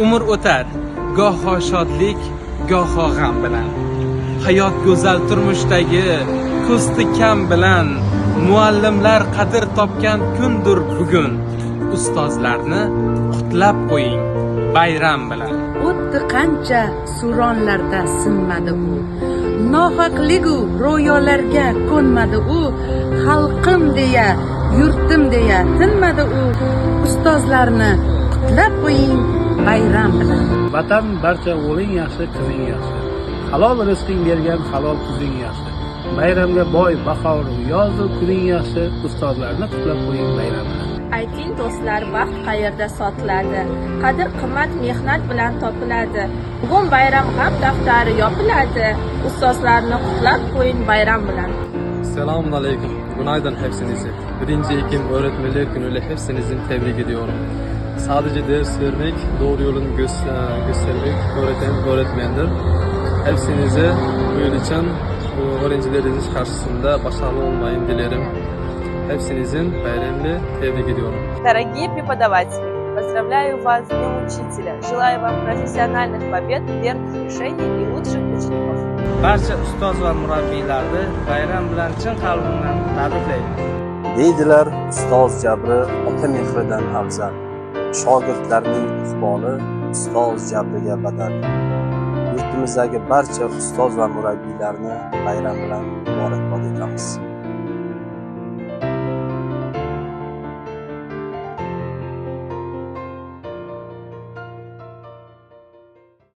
Umr o'tar, goho shodlik, goho g'am bilan. Hayot go'zal turmushdagi ko'sti kam bilan. Muallimlar qadr topgan kundir bugun. Ustozlarni qutlab qo'ying bayram bilan. O'tdi qancha suronlarda sinmadi u. Nohaqligu ro'yolarga ko'nmadi u. Xalqim deya, yurtim deya tinmadi u. Ustozlarni qutlab qo'ying bayram bilan. Vatan barcha o'g'ling yaxshi, qizing yaxshi. Halol rizqing bergan halol kuzing yaxshi. Bayramga boy bahor yoz kuning yaxshi. Ustozlarni qutlab qo'ying bayram bilan. Ayting do'stlar, baxt qayerda sotiladi? Qadr qimmat mehnat bilan topiladi. Bugun bayram g'am daftari yopiladi. Ustozlarni qutlab qo'ying bayram bilan. Selamun aleyküm. Günaydın hepsinizi. 1. Ekim Öğretmenler Günü'yle hepsinizi tebrik ediyorum. Sadece ders vermek, doğru yolunu göstermek öğretmendir. Hepsinize bu yıl için öğrencileriniz karşısında başarılı olmayı dilerim. Hepsinizin bayramını tebrik ediyorum. Дорогие преподаватели, поздравляю вас с Днем Учителя. Желаю вам профессиональных побед, верных решений и лучших учеников. Barcha ustoz va murabbiylarni bayram bilan chin qalbimdan tabriklayman. Deydilar, ustoz jabri ota mehridan afzal. Shogirdlarning iqboli ustoz jabriga badal. Yurtimizdagi barcha ustoz va murabbiylarni bayram bilan muborakbod etamiz.